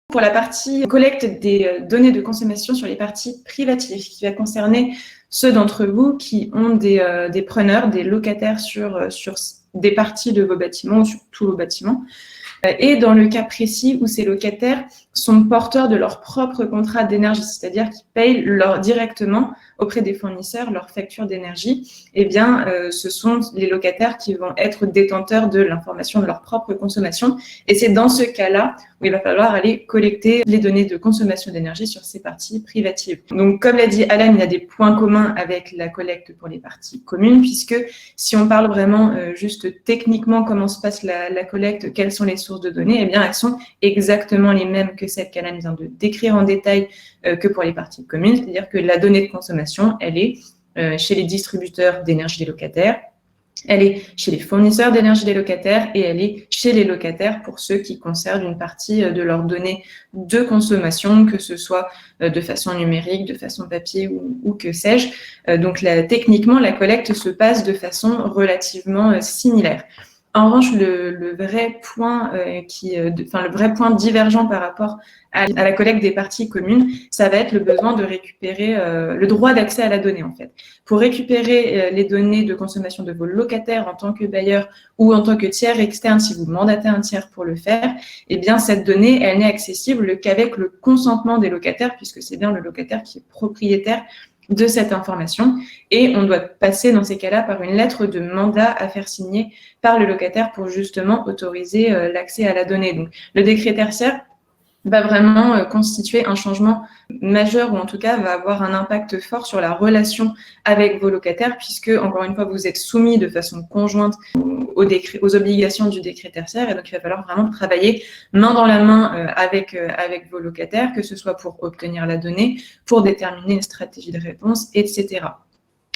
Pour la partie collecte des données de consommation sur les parties privatives, qui va concerner ceux d'entre vous qui ont des preneurs, des locataires sur des parties de vos bâtiments ou sur tous vos bâtiments. Et dans le cas précis où ces locataires sont porteurs de leur propre contrat d'énergie, c'est-à-dire qu'ils payent directement auprès des fournisseurs leur facture d'énergie, eh bien, ce sont les locataires qui vont être détenteurs de l'information de leur propre consommation. Et c'est dans ce cas-là où il va falloir aller collecter les données de consommation d'énergie sur ces parties privatives. Donc, comme l'a dit Alan, il y a des points communs avec la collecte pour les parties communes, puisque si on parle vraiment juste techniquement comment se passe la collecte, quelles sont les sources de données, eh bien, elles sont exactement les mêmes que celles qu'Alan vient de décrire en détail que pour les parties communes, c'est-à-dire que la donnée de consommation, elle est chez les distributeurs d'énergie des locataires, elle est chez les fournisseurs d'énergie des locataires et elle est chez les locataires pour ceux qui conservent une partie de leurs données de consommation, que ce soit de façon numérique, de façon papier ou que sais-je. Donc techniquement, la collecte se passe de façon relativement similaire. En revanche, le vrai point le vrai point divergent par rapport à la collecte des parties communes, ça va être le besoin de récupérer le droit d'accès à la donnée, en fait. Pour récupérer les données de consommation de vos locataires en tant que bailleur ou en tant que tiers externe, si vous mandatez un tiers pour le faire, eh bien, cette donnée, elle n'est accessible qu'avec le consentement des locataires, puisque c'est bien le locataire qui est propriétaire de cette information. Et on doit passer dans ces cas-là par une lettre de mandat à faire signer par le locataire pour justement autoriser l'accès à la donnée. Donc, le décret tertiaire va vraiment constituer un changement majeur ou en tout cas va avoir un impact fort sur la relation avec vos locataires puisque, encore une fois, vous êtes soumis de façon conjointe aux obligations du décret tertiaire et donc il va falloir vraiment travailler main dans la main avec vos locataires, que ce soit pour obtenir la donnée, pour déterminer une stratégie de réponse, etc.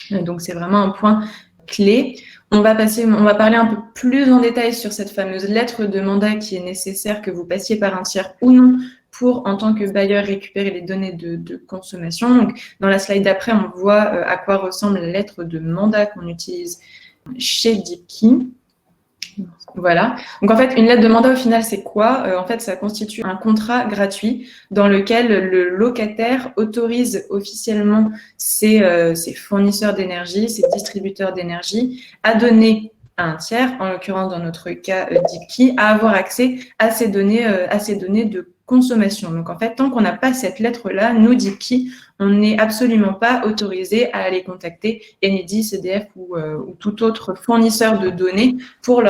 Donc, c'est vraiment un point clé. On va parler un peu plus en détail sur cette fameuse lettre de mandat qui est nécessaire que vous passiez par un tiers ou non pour, en tant que bailleur, récupérer les données de consommation. Donc, dans la slide d'après, on voit à quoi ressemble la lettre de mandat qu'on utilise chez Deepkey. Voilà. Donc, en fait, une lettre de mandat, au final, c'est quoi ? En fait, ça constitue un contrat gratuit dans lequel le locataire autorise officiellement ses fournisseurs d'énergie, ses distributeurs d'énergie à donner à un tiers, en l'occurrence dans notre cas Deepkey, à avoir accès à ces données de consommation. Donc, en fait, tant qu'on n'a pas cette lettre-là, nous, Deepkey, on n'est absolument pas autorisé à aller contacter Enedis, EDF ou tout autre fournisseur de données pour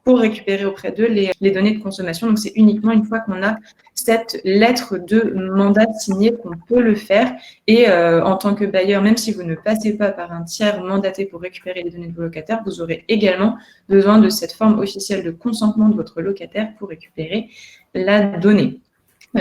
récupérer auprès d'eux les données de consommation. Donc, c'est uniquement une fois qu'on a cette lettre de mandat signée qu'on peut le faire. Et en tant que bailleur, même si vous ne passez pas par un tiers mandaté pour récupérer les données de vos locataires, vous aurez également besoin de cette forme officielle de consentement de votre locataire pour récupérer la donnée.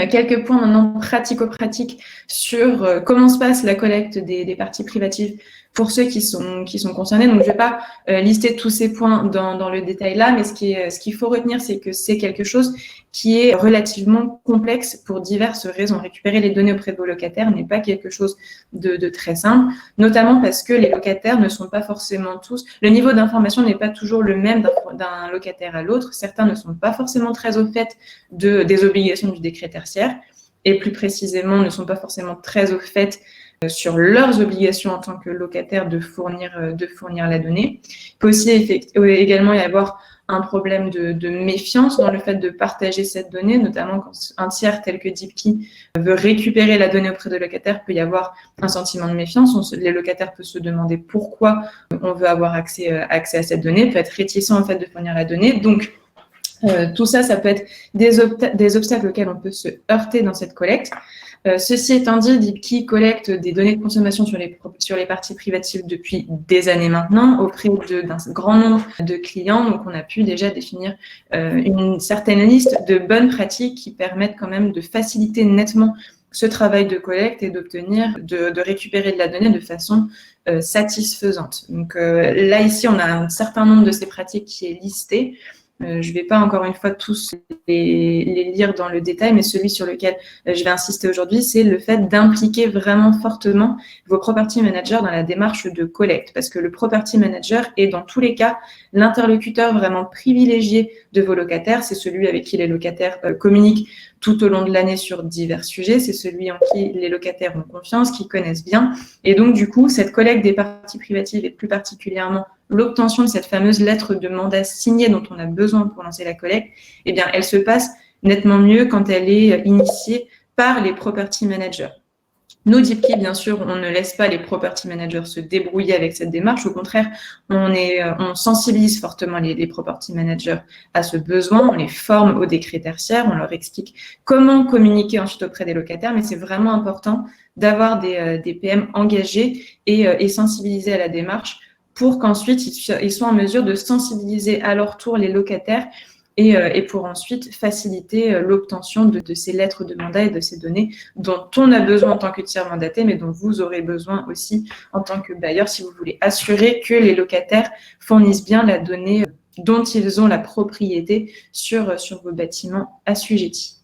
Quelques points maintenant pratico-pratiques sur comment se passe la collecte des parties privatives pour ceux qui sont concernés. Donc, je ne vais pas lister tous ces points dans le détail là, mais ce qu'il faut retenir, c'est que c'est quelque chose qui est relativement complexe pour diverses raisons. Récupérer les données auprès de vos locataires n'est pas quelque chose de très simple, notamment parce que les locataires ne sont pas forcément tous… Le niveau d'information n'est pas toujours le même d'un locataire à l'autre. Certains ne sont pas forcément très au fait des obligations du décret tertiaire et plus précisément ne sont pas forcément très au fait sur leurs obligations en tant que locataire de fournir la donnée. Il peut aussi également y avoir un problème de méfiance dans le fait de partager cette donnée, notamment quand un tiers tel que Deepkey veut récupérer la donnée auprès de locataires, il peut y avoir un sentiment de méfiance. Les locataires peuvent se demander pourquoi on veut avoir accès à cette donnée, peut être réticent en fait de fournir la donnée. Donc, tout ça, ça peut être des obstacles auxquels on peut se heurter dans cette collecte. Ceci étant dit, Deepkey collecte des données de consommation sur les parties privatives depuis des années maintenant auprès d'un grand nombre de clients. Donc, on a pu déjà définir une certaine liste de bonnes pratiques qui permettent quand même de faciliter nettement ce travail de collecte et de récupérer de la donnée de façon satisfaisante. Donc là, ici, on a un certain nombre de ces pratiques qui est listé. Je ne vais pas encore une fois tous les lire dans le détail, mais celui sur lequel je vais insister aujourd'hui, c'est le fait d'impliquer vraiment fortement vos property managers dans la démarche de collecte, parce que le property manager est dans tous les cas l'interlocuteur vraiment privilégié de vos locataires. C'est celui avec qui les locataires communiquent tout au long de l'année sur divers sujets. C'est celui en qui les locataires ont confiance, qui connaissent bien. Et donc, du coup, cette collecte des parties privatives et plus particulièrement l'obtention de cette fameuse lettre de mandat signée dont on a besoin pour lancer la collecte, eh bien, elle se passe nettement mieux quand elle est initiée par les property managers. Nous, DeepKey, bien sûr, on ne laisse pas les property managers se débrouiller avec cette démarche. Au contraire, on sensibilise fortement les property managers à ce besoin. On les forme au décret tertiaire. On leur explique comment communiquer ensuite auprès des locataires. Mais c'est vraiment important d'avoir des PM engagés et sensibilisés à la démarche pour qu'ensuite ils soient en mesure de sensibiliser à leur tour les locataires et pour ensuite faciliter l'obtention de ces lettres de mandat et de ces données dont on a besoin en tant que tiers mandaté, mais dont vous aurez besoin aussi en tant que bailleur si vous voulez assurer que les locataires fournissent bien la donnée dont ils ont la propriété sur vos bâtiments assujettis.